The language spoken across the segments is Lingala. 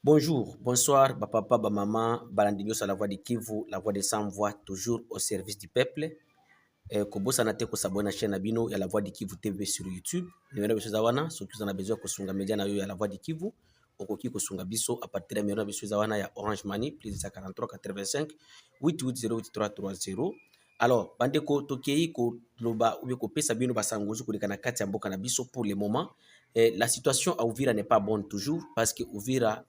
Bonjour, bonsoir, papa, maman, Balandinho à la voix de Kivu, la voix des sans voix, toujours au service du peuple. Kobo sanate ko s'abonner à la chaîne Abino, il y a la voix de Kivu TV sur YouTube. Numéro de Zawana, ceux qui en a besoin de sunga média na yo ya la voix de Kivu. Okoki ko sunga biso à partir de numéro de Zawana ya Orange Money, plus 43 85 8808 Alors, bandeko tokei ko loba ou ko pesa bino basangozu ko likana kati ya mboka na biso pour le moment. La situation à Ouvira n'est pas bonne toujours parce que Ouvira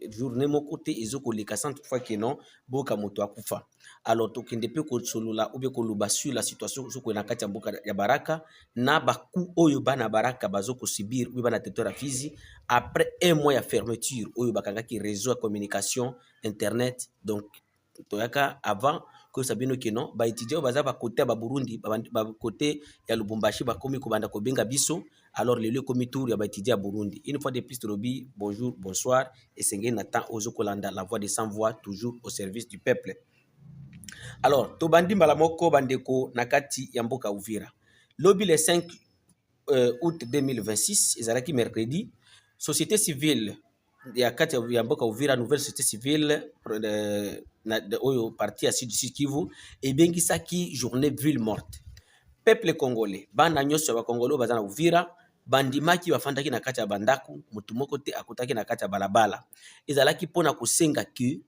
journée mon côté ezoko leka sans toutefois que non boka moto akufa alors tokende pe ko solola ou be ko luba sur la situation zoko na kati ya mboka ya Baraka na baku oyo bana Baraka bazoko subir ou bana territoire Fizi après un mois ya fermeture oyo bakanga ki réseau de communication internet donc toyaka avant que sabino que non ba étudiant baza ba côté ba Burundi ba côté ya Lubumbashi ba komi ko banda ko benga biso alors le lieu comme tour ya ba étudiant à Burundi une fois de plus Robi bonjour bonsoir et Sengue Nathan Ozokolanda la voix des sans voix toujours au service du peuple. Alors to bandi mbala moko bandeko nakati ya mboka Uvira lobby le 5 août 2026 ezalaki mercredi société civile ya kati ya mboka Uvira nouvelle société civile de oyo parti ya Sud Kivu ebengisaki journée ville morte peuple congolais bana nyonso ya bakongolais baza na Uvira bandimaki bafandaki na kati ya bandaku mutu moko te akutaki na kati ya balabala ezalaki mpona kosenga que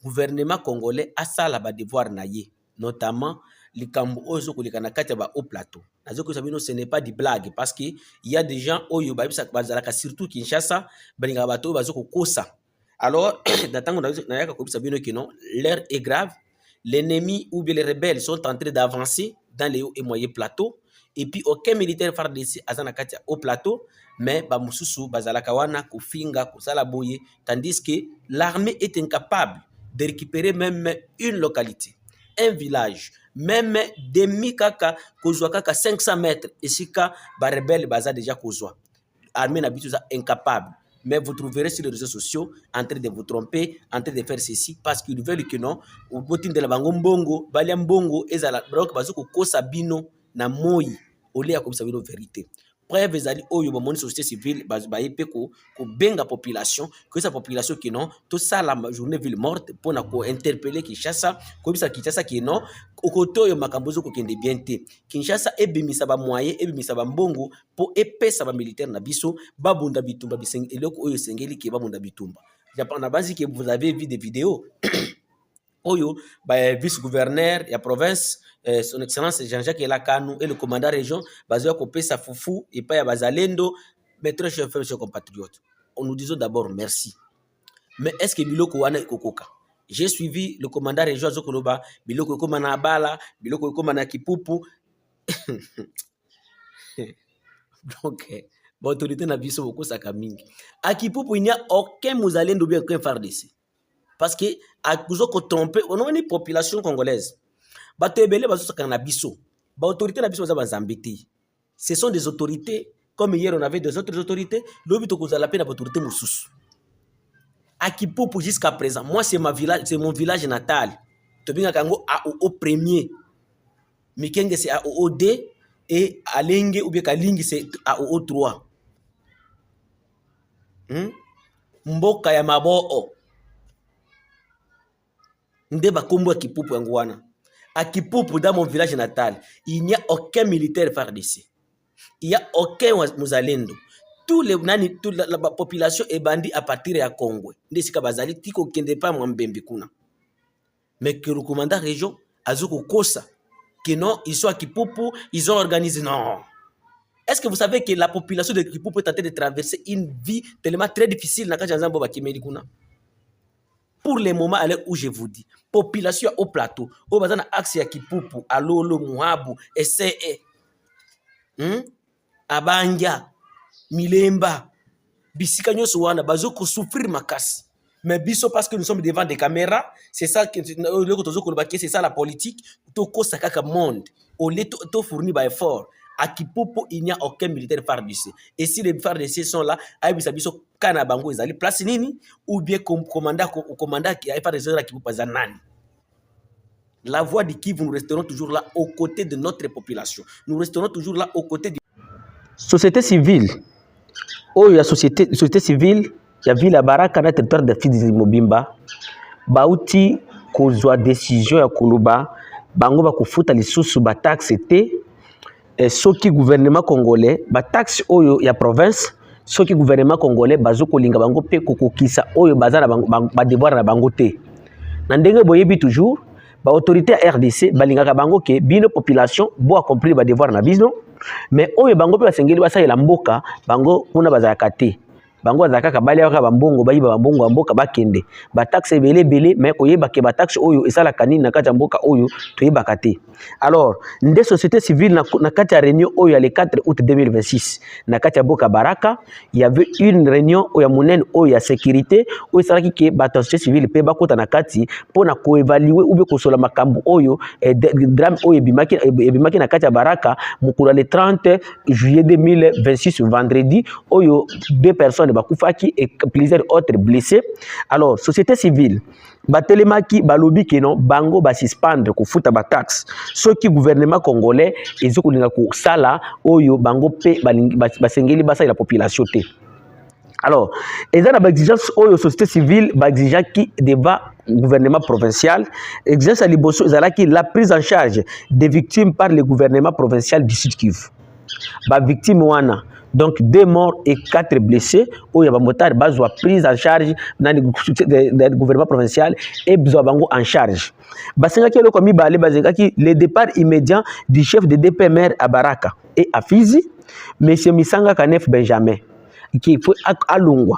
gouvernement congolais asala ba devoir na ye notamment likambo oyo ezokoleka na kati ya ba haut plateau nazokoyesa bino ce n'est pas du blague parce que il y a des gens oyo bayebisaka bazalaka surtout Kinshasa balingaka bato oyo bazokokosa alors na ntango nayaka koyebisa bino que non l'heure est grave l'ennemi ou bien les rebelles sont en train d'avancer dans les hauts et moyens plateaux et puis aucun militaire FARDC aza na kati ya haut plateau mais bamususu bazalaka wana kofinga kosala boye tandis que l'armée est incapable de récupérer même une localité un village même demi kaka kozwa kaka 500 mètres esika ba rebelle baza déjà kozwa armée na bitu incapable mais vous trouverez sur les réseaux sociaux en train de vous tromper, en train de faire ceci, parce qu'ils veulent que non, au bout de la bango mbongo, balia mbongo, ezala, donc bazuko kosa bino na moi, au lieu comme ça bino vérité. Preuve ezali oyo ba moni société civile baye pe ko benga population que sa population qui non tout ça la journée ville morte pour na ko interpeller Kinshasa ko bisa Kinshasa qui non okoto yo makambozo ko kende bien te Kinshasa ebimisa ba moyen ebimisa ba mbongo pour epesa ba militaire na biso babunda bitumba biseng eloko oyo sengeli ke babunda bitumba Japan na basi que vous avez vu des vidéos oyo ba vice-gouverneur ya province son excellence Jean-Jacques Elakanu et le commandant région bazoya kopesa fufu et pas ya bazalendo maître chef chers compatriotes nous disons d'abord merci mais est-ce que biloko wana ekokoka j'ai suivi le commandant région azokoloba biloko ekoma na bala biloko ekoma na kipupu donc l'autorité na biso bokosaka mingi a kipupu il n'y a aucun mozalendo bien qu'un FARDC parce que à kuzo ko tromper on a une population congolaise bato ebele bazosaka na biso ba autorité na biso baza bazambiti ce sont des autorités comme hier on avait des autres autorités lobi to kozala pe na autorité mususu à Kipupu jusqu'à présent moi c'est mon village natal to binga kango au premier Mikenge c'est à OD et Alenge ou bien Kalingi c'est à O3 mboka ya maboo nde bakombo ya Kipupu yango wana à Kipupu dans mon village natal il n'y a aucun militaire FARDC il n'y a aucun muzalendo toute la population est bandit à partir ya Congo nde sika bazali tiko kende pa mwambembe kuna mais que le commandant région azuko kosa que non ils sont à Kipupu ils ont organisé non. Est-ce que vous savez que la population de Kipupu est en train de traverser une vie tellement très difficile na kati nzambo bakimeli kuna pour le moment à l'heure où je vous dis population au plateau au bazana axe ya Kipupu alolo muhabu SE abanja milemba bisika nyonso wana bazoko souffrir makasi mais biso parce que nous sommes devant des caméras c'est ça que c'est ça la politique to kosa kaka monde au lieu to fournir ba effort à Kipupu il n'y a aucun militaire FARDC et si les FARDC sont là ayebisa biso kana bango ezali place nini ou bien commandant qui a FARDC la Kipupu za nani. La voix de Kivu, nous resterons toujours là aux côtés de notre population. Nous resterons toujours là aux côtés de société civile. Oh, la société civile ya ville ya Baraka na territoire de Fizi Mobimba bauti kozwa décision ya kuluba bango bakufuta lisusu ba taxe te soki gouvernement congolais ba taxe oyo ya province soki gouvernement congolais bazokolinga bango pe kokokisa oyo bazana ba devoir na bango te na ndenge boyebi toujours ba autorité ya RDC balingaka bango ke bino population bo accomplir ba devoir na bino mais oyo bango pe basengeli basalela mboka bango kuna bazalaka te bango azaka kabali yaka bambongo bayiba bambongo ya mboka bakende ba taxe belé mais koyeba ke ba taxe oyo esala kanini na kati ya mboka oyo toyebaka te. Alors nde société civile na kati ya réunion oyo ya le 4 août 2026 na kati ya mboka Baraka il y avait une réunion oyo ya monene oyo ya sécurité oyo esalaki ke ba société civile pe bakota na kati pona ko évaluer ou bien kosola makambo oyo drame oyo ebimaki na kati ya Baraka mukula le 30 juillet 2026 vendredi oyo 2 personnes bakufaki et plusieurs autres blessés. Alors société civile batelemaki balobi ke non bango ba suspendre ko futa ba taxe soki gouvernement congolais ezokolinga ko sala oyo bango pe basengeli basa la population te. Alors eza na ba exigence oyo société civile ba exigaki devant gouvernement provincial exigence liboso ezalaki la prise en charge des victimes par le gouvernement provincial du Sud Kivu. Ba victime wana donc 2 morts et 4 blessés où il y a motard bazwa prise en charge dans le gouvernement provincial et bazwa bango en charge basenga ki eloko mibale basenga ki le départ immédiat du chef de DPMR à Baraka et à Fizi monsieur Misanga Kanef Benjamin qui faut alungwa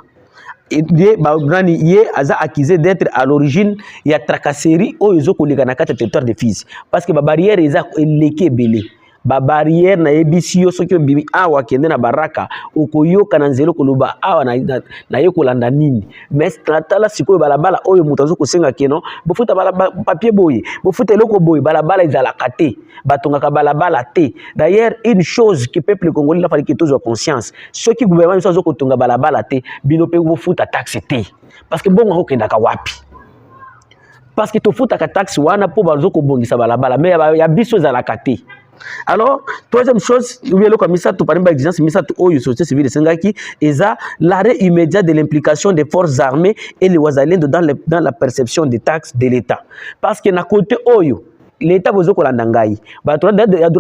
ye aza accusé d'être à l'origine ya tracasserie o ezokoleka na kati territoire de Fizi parce que ba barrière eza eleke belé ba barrière na ebisi yo soki obibi awa kende na Baraka okoyoka na nzelo koloba awa na yekolanda nini mais tala sikoyo balabala oyo mutu azokosenga keno bofuta balabala papier boye bofuta eloko boye balabala ezalaka te batongaka balabala te. D'ailleurs une chose que peuple congolais la fallait que tous conscience soki gouvernement azokotonga balabala te bino pe bofuta taxe te parce que bongo okendaka wapi parce que tofuta ka taxe wana po bazokobongisa balabala mais ya biso ezalaka te. Alors, troisième chose, il y a le exigence société civile sengaki eza l'arrêt immédiat de l'implication des forces armées et les Wazalendo dans la perception des taxes de l'État. Parce que na côté oyo l'État bozo kolanda ngai ba droit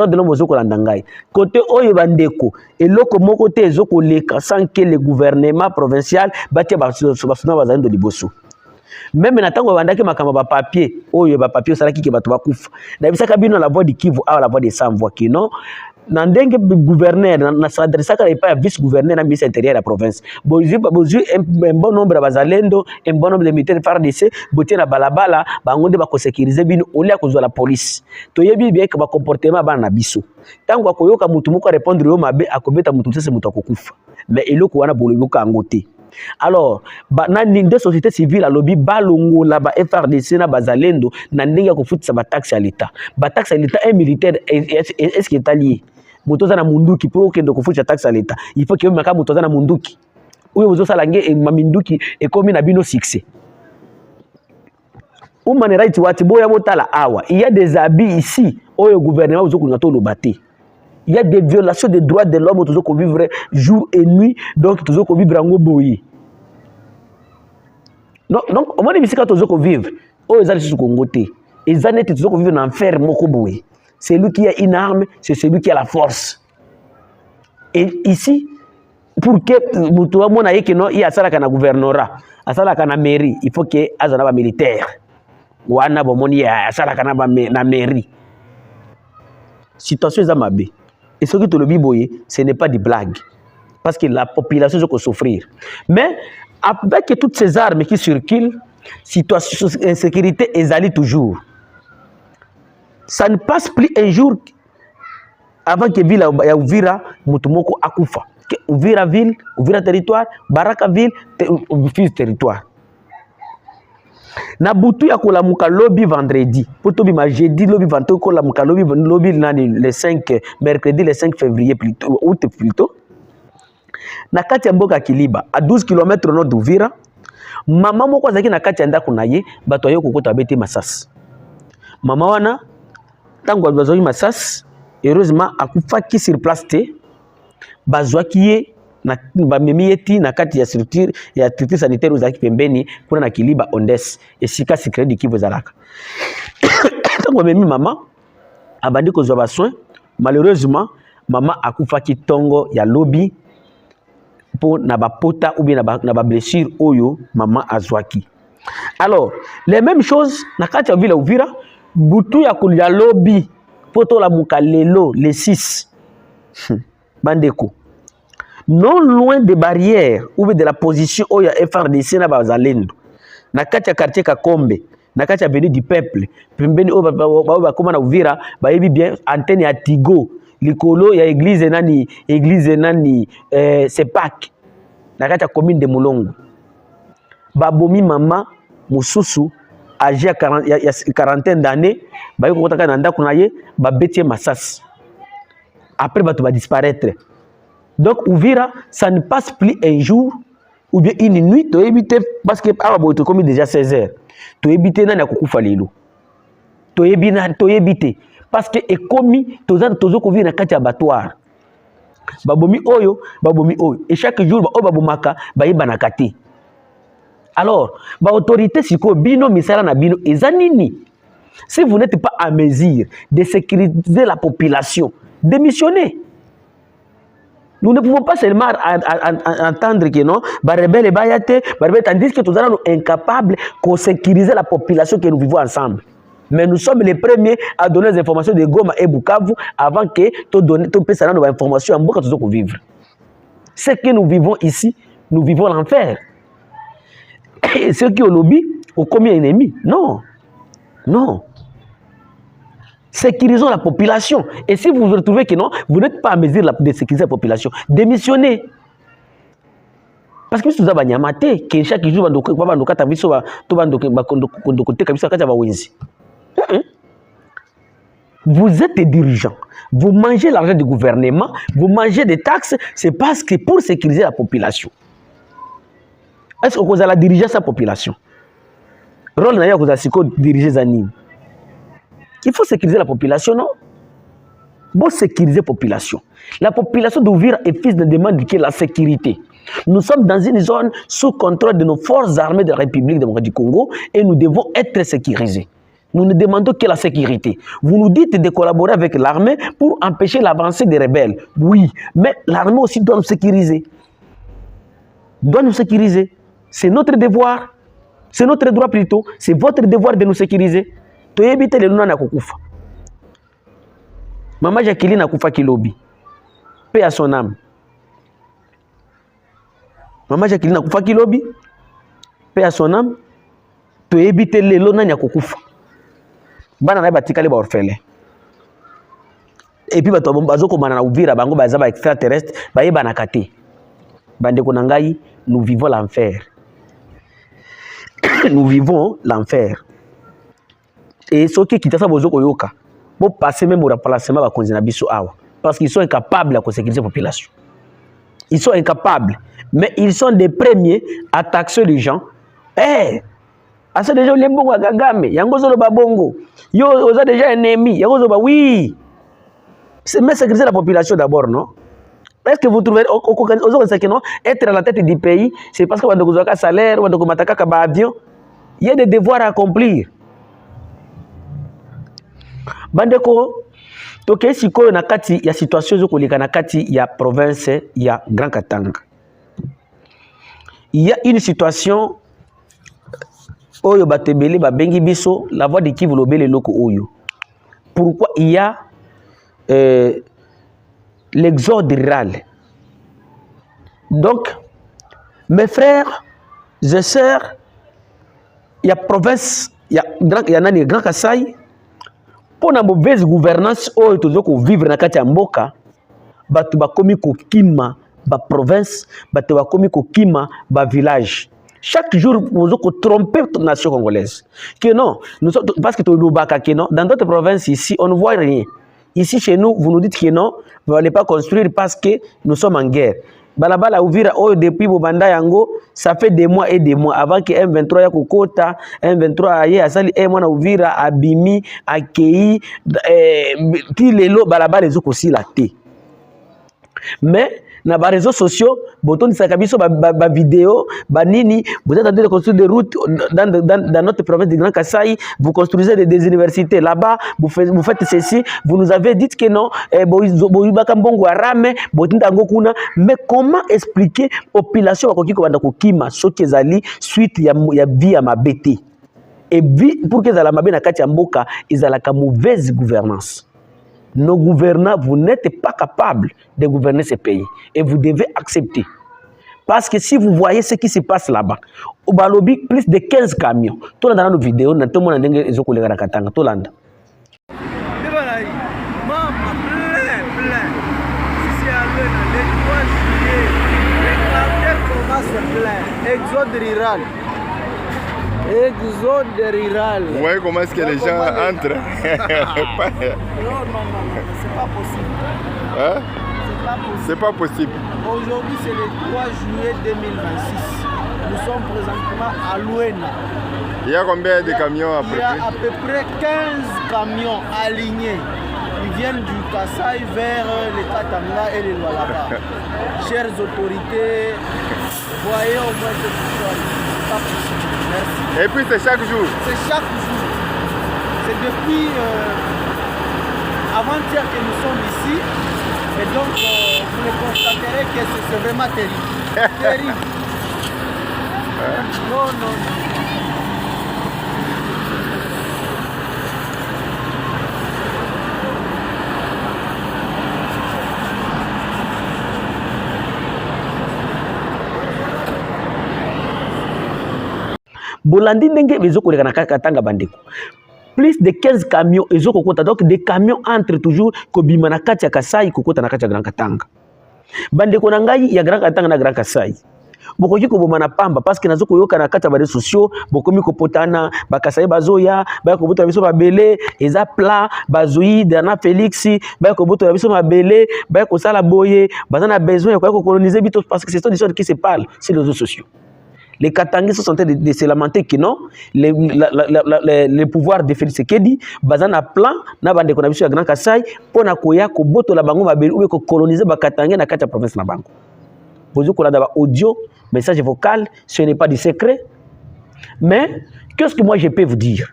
de l'homme bozo kolanda ngai côté oyo bandeko eloko moko te ezoko leka sans que le gouvernement provincial batie basuna Wazalendo liboso. Même na tango bandaki makamba ba papier oyo ba papier salaki ke bato bakufa na bisaka bino la voix de Kivu à la voix de sans voix qui non na ndenge gouverneur na s'adressaka pas à vice gouverneur na ministre intérieur de la province bozu un bon nombre de bazalendo un bon nombre de militaires FARDC botie na balabala bangonde ba ko sécuriser bino olia ko la police to yebi bien que ba comportement ba na biso tango akoyoka mutu moko répondre yo mabe akobeta mutu sese mutu akokufa mais eloko wana boloyoka ngote. Alors na ninde société civile alobi balongo la ba FRDC na bazalendo na ndenge ya kofutisa ba taxe à l'état un militaire est-ce qu'il est allié motoza na munduki pour okende kofutisa taxe à l'état il faut que maka motoza na munduki oyo bozo salange maminduki ekomi na bino succès human rights wati boya botala awa il y a des habits ici oyo gouvernement bozo kunga to lobate. Il y a des violations des droits de l'homme toujours qu'on vivre jour et nuit donc toujours qu'on vivre en goboyi. Donc au moins ici quand toujours qu'on vivre oh ils allaient sur Congo té ils allaient toujours qu'on vivre en enfer moko boyi. C'est lui qui a une arme, c'est celui qui a la force. Et ici pour que mutuwa mona yeke no il y a ça kana gouvernorat, a ça kana mairie, il faut que azana ba militaire. Wana bomoni ya ça kana ba na mairie. Situation za mabe. Et ce que tu le biboye, ce n'est pas des blagues. Parce que la population va souffrir. Mais avec toutes ces armes qui circulent, situation d'insécurité est toujours. Ça ne passe plus un jour avant que ville ya Uvira mutumoko akufa. Uvira ville, Uvira territoire, Baraka ville, Fizi territoire. Na butu ya kolamuka lobby vendredi pour tobi ma jeudi lobby vendredi kolamuka lobby le 5 mercredi le 5 février plutôt août plutôt na kati ya mboka Kiliba à 12 km nord d'Uvira mama moko azaki na kati ya ndako na ye bato ayo kokota beti masasi mama wana tango bazoi masasi heureusement akufaki sur place te bazwaki ye na bamemi eti na kati ya structure sanitaire ozalaki pembeni kuna na Kiliba Ondes esika secret de Kivu ezalaka. Ntango bamemi mama abandi kozwa ba soin, malheureusement mama akufaki tongo ya lobi po na bapota ou bien na ba blessure oyo mama azwaki. Alors les mêmes choses na kati ya ville Uvira butu ya kulia lobi poto la mukalelo le 6 bandeko non loin des barrières ou de la position où il y a FRDC na bazalendo na kati ya quartier Kakombe na kati ya avenue du Peuple pembeni o ba koma na Uvira ba yebi bien antenne ya Tigo likolo ya église nani Sepak na kati ya commune de Mulongo babomi mama mususu âgé à 40 d'années ba yoko kotaka na ndako na ye ba betie masasi après ba va disparaître. Donc Uvira ça ne passe plus un jour ou bien une nuit to éviter parce que aboto comme déjà 16h to éviter na kokufa lelo to éviter parce que ekomi tozo ko vivre na kati abattoir babomi oyo et chaque jour ba babomaka ba yebana kati. Alors ba autorité siko bino misala na bino ezanini si vous n'êtes pas à mesure de sécuriser la population démissionnez. Nous ne pouvons pas seulement entendre que non, rebelle bayate, tandis que nous sommes incapables de sécuriser la population que nous vivons ensemble. Mais nous sommes les premiers à donner des informations de Goma et Bukavu avant que tu puisses donner des informations en Bukavu pour vivre. Ce que nous vivons ici, nous vivons l'enfer. Et ceux qui ont lobby ont commis un ennemi. Non. Non. Sécurisons la population. Et si vous vous retrouvez que non, vous n'êtes pas à mesure de sécuriser la population, démissionnez. Parce que si vous avez nyamate, que chaque jour, vous êtes dirigeant, vous mangez l'argent du gouvernement, vous mangez des taxes, c'est parce que pour sécuriser la population. Est-ce que vous allez diriger sa population? Rôle d'ailleurs, vous allez diriger Zanim. Il faut sécuriser la population, non? Bon, sécuriser la population. La population d'Ouvira est fils de demande qui est la sécurité. Nous sommes dans une zone sous contrôle de nos forces armées de la République démocratique du Congo et nous devons être sécurisés. Nous ne demandons que la sécurité. Vous nous dites de collaborer avec l'armée pour empêcher l'avancée des rebelles. Oui, mais l'armée aussi doit nous sécuriser. Doit nous sécuriser. C'est notre devoir. C'est notre droit plutôt. C'est votre devoir de nous sécuriser. To éviter les luna na kukufa. Maman Jacqueline na kufa kilobi. Paix à son âme. Maman Jacqueline na kufa kilobi. Paix à son âme. To éviter les luna na kukufa. Bana na batika les orphelins. Et puis bato bazoko mana na Uvira bango bazaba extraterrestre ba yeba kate. Bande ko nangai, nous vivons l'enfer. Nous vivons l'enfer. Et ceux qui quittent ça, pour passer même au remplacement parce qu'ils sont incapables de sécuriser la population. Ils sont incapables. Mais ils sont les premiers à taxer les gens. Eh, à ce déjà, les bons à Gagame, Yangozo Babongo, yo, vous avez déjà un ennemi, Yangozo oui. C'est mais sécuriser la population d'abord, non? Est-ce que vous trouvez, être à la tête du pays, c'est parce que vous avez un salaire, vous avez un avion, il y a des devoirs à accomplir. Bandeko, toke siko na kati ya situation zo koleka na kati ya province ya Grand Katanga. Il y a une situation oyo batebele ba bengi biso la voix de Kivu lobele loko oyo. Pourquoi il y a l'exode rural? Donc mes frères et sœurs, il y a province, il y a nani Grand Kasai. Pour la mauvaise gouvernance, oh, vivre na kati ya mboka, batu bakomi kokima ba province, batu bakomi kokima ba village. Chaque jour, vous avez trompé la nation congolaise. Que non, nous sommes, parce que dans d'autres provinces ici, on ne voit rien. Ici, chez nous, vous nous dites que non, vous n'allez pas construire parce que nous sommes en guerre. Balabala Uvira, oh, depuis Bobanda Yango, ça fait des mois et des mois avant que M23 Yakokota, M23 aye asali M1 Uvira, Abimi, Akei, Tilelo, Balabala les aussi la té. Mais na ba réseaux sociaux, boton sakabiso ba vidéo, ba nini, vous êtes en train de construire des routes dans notre province de Grand Kasaï, vous construisez des universités là-bas, vous faites ceci, vous nous avez dit que non, mais comment expliquer population bakoki ko banda ko kima soki ezali suite ya vie ya mabete et pour que ezala mabe na kati ya mboka ezalaka mauvaise gouvernance. Nos gouvernants, vous n'êtes pas capables de gouverner ce pays et vous devez accepter. Parce que si vous voyez ce qui se passe là-bas, au Balobi, plus de 15 camions. Tout le monde dans nos vidéos, tout le monde a des gens qui ont Katanga. Tout le monde. Exode rural. Exode rural. Vous voyez comment est-ce que les gens entrent? Non, c'est pas possible. Hein? C'est pas possible. C'est pas possible. Aujourd'hui, c'est le 3 juillet 2026. Nous sommes présentement à Luena. Il y a combien de camions à peu près? Il y a à peu près 15 camions alignés. Ils viennent du Kasaï vers les Katanga et les Lualaba. Chères autorités, voyez au moins cette histoire. C'est pas possible. Merci. Et puis c'est chaque jour? C'est chaque jour. C'est depuis avant-hier que nous sommes ici. Et donc, vous le constaterez que c'est vraiment terrible. Terrible. Non, non. Bolandi ndenge bezoko leka na Katanga bandeko. Plus de 15 camions ezoko kota, donc des camions entrent toujours kobima na kati ya Kasai kokota na kati ya Grand Katanga. Bandeko na ngai ya Grand Katanga na Grand Kasai. Bokoki koboma na pamba parce que nazoko yoka na kati ya bade sociaux bokomi kopotana bakasai bazoya ba kobota biso babele eza plat bazoyi dana Félix ba kobota biso mabele ba ko sala boye bazana besoin ko coloniser bito parce que c'est une histoire qui se parle sur les réseaux sociaux. Les Katangais sont en train de se lamenter que non, le pouvoir de Félix Sekedi, bazana plan, na bande ko na biso ya Grand Kasai, pona koya ko boto la bango mabeli ou ko coloniser ba Katangais na kati ya province na bango. Vous avez un audio, message vocal, ce n'est pas du secret. Mais, qu'est-ce que moi je peux vous dire?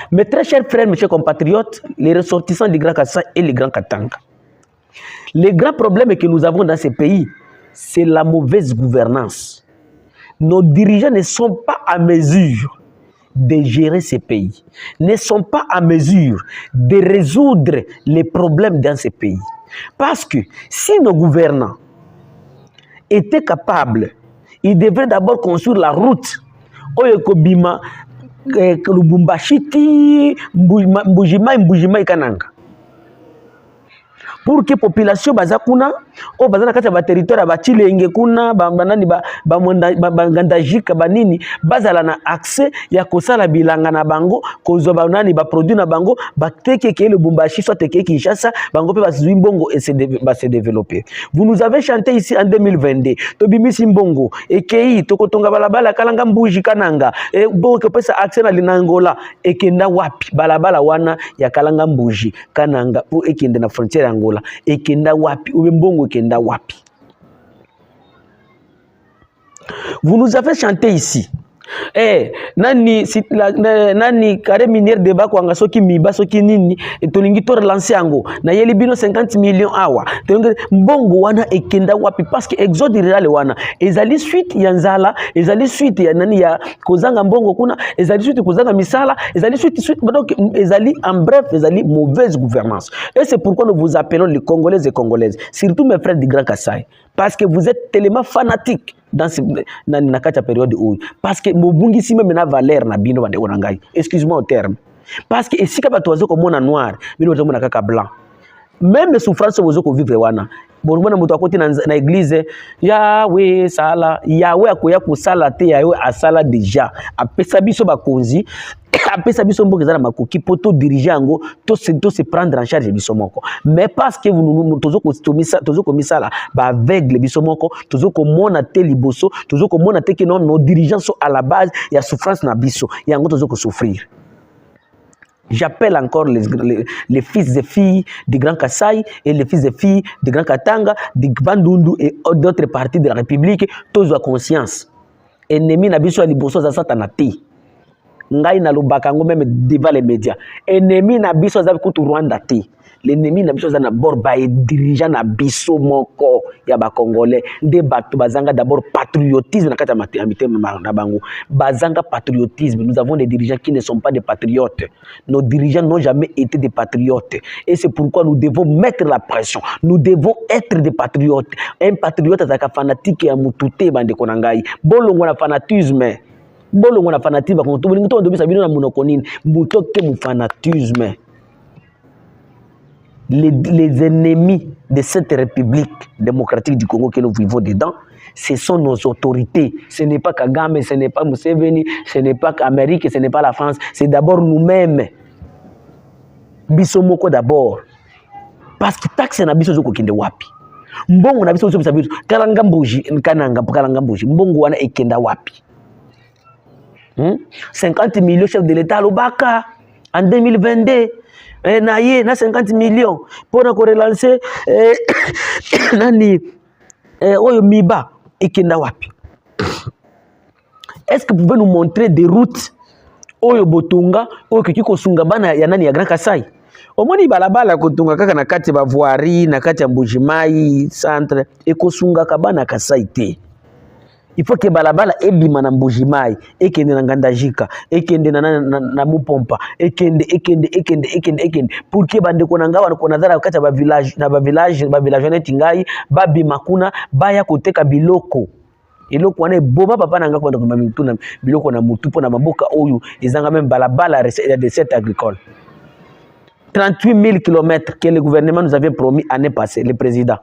Mes très chers frères, mes chers compatriotes, les ressortissants du Grand Kassai et les Grands Katanga. Les grands problèmes que nous avons dans ces pays, c'est la mauvaise gouvernance. Nos dirigeants ne sont pas à mesure de gérer ces pays, ne sont pas à mesure de résoudre les problèmes dans ces pays. Parce que si nos gouvernants étaient capables, ils devraient d'abord construire la route. Oyekobima, Lubumbashi, Mbujima, Kananga. Pour que la population bazakuna o bazana kati ba territoire ba Chilenge kuna banani ba ngandajika banini bazala na accès ya kosala bilanga na bango kozo banani ba produit na bango ba teke ke le Lubumbashi soit teke Kinshasa bango pe bazui mbongo et se développer. Vous nous avez chanté ici en 2022 tobimisi mbongo ekei tokotonga balabala kalanga mbuji kananga e boke pesa accès na linangola ekenda wapi balabala wana ya kalanga mbuji kananga pour ekende na frontière Angola ekenda wapi ube mbongo ekenda wapi. Vous nous avez chanté ici nani carré minière de bakwanga soki miba soki nini tolingi to relancer yango na yeli bino 50 millions awa mbongo wana ekenda wapi parce que exode rural wana ezali suite ya nzala ezali suite ya nani ya kozanga mbongo kuna ezali suite kozanga misala ezali suite donc ezali en bref ezali mauvaise gouvernance et c'est pourquoi nous vous appelons les Congolais et Congolaises, surtout mes frères du Grand Kassai, parce que vous êtes tellement fanatiques dans cette période où parce que mobungi si même na valeur na bino bande onangai, excuse-moi au terme, parce que si ka batozo comme on noir bino tomo na kaka blanc, même les souffrances vous ko vivre wana bonbona muto akoti na église Yahweh sala Yahweh akoya ko sala te Yahweh asala déjà apesa biso bakonzi apesa biso mboka za makoki poto diriger yango to se prendre en charge biso moko, mais parce que vous tozo ko misala ba aveugle biso moko tozo ko mona te liboso tozo ko mona te que nos dirigeants sont à la base ya souffrance na biso yango tozo ko souffrir. J'appelle encore les fils et filles du Grand Kasaï et les fils et filles du Grand Katanga, du Bandundu et d'autres parties de la République, tous ont conscience. Ennemi n'a biso liboso za satanati. Ngai na lubakango même devant les médias. Ennemi n'a biso za kutu Rwanda ti. L'ennemi n'a biso za na bord ba dirigeant na biso moko ya ba congolais. Nde batu bazanga d'abord patriotisme na kata maternité na bango. Bazanga patriotisme. Nous avons des dirigeants qui ne sont pas des patriotes. Nos dirigeants n'ont jamais été des patriotes. Et c'est pourquoi nous devons mettre la pression. Nous devons être des patriotes. Un patriote azaka fanatique ya mutute bande konangai. Bolongo na fanatisme. Bolongo na fanatisme quand tout monde dobisa bino na monokonine. Mutoke mu fanatisme. Les ennemis de cette République démocratique du Congo que nous vivons dedans, ce sont nos autorités. Ce n'est pas Kagame, ce n'est pas Museveni, ce n'est pas l'Amérique, ce n'est pas la France. C'est d'abord nous-mêmes. Bisomoko d'abord. Parce que taxe na biso zoko kende wapi. Mbongo na biso zoko biso kalanga mbuji kananga kalanga mbuji. Mbongo wana ekenda wapi. 50 millions chef de l'État Lobaka en 2022. Na 50 millions pour relancer nani oyo miba ekenda wapi. Est-ce que vous pouvez nous montrer des routes oyo botunga oyo kiko sunga bana ya nani ya Grand Kasai? Omoni balabala kotunga kaka na kati ba voirie na kati ya Mbujimai centre ekosunga kabana Kasai te. Il faut que balabala ebima na Mbujimai ekende na Ngandajika ekende na Mupompa ekende pour que bande konanga wana konazara kati ba village na ba village netingai babima kuna baya koteka biloko eloko wana boba papa nanga kwenda kwa mituna biloko na mutu pona maboka oyo ezanga même balabala ya recette agricole 38 000 km que le gouvernement nous avait promis l'année passée le président.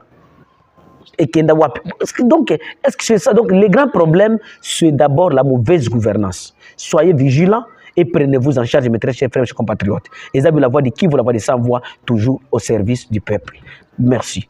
Donc, est-ce que c'est ça? Donc, les grands problèmes, c'est d'abord la mauvaise gouvernance. Soyez vigilants et prenez-vous en charge, mes très chers frères et compatriotes. Et ça, vous la voix de qui? Vous la voix de sans voix, toujours au service du peuple. Merci.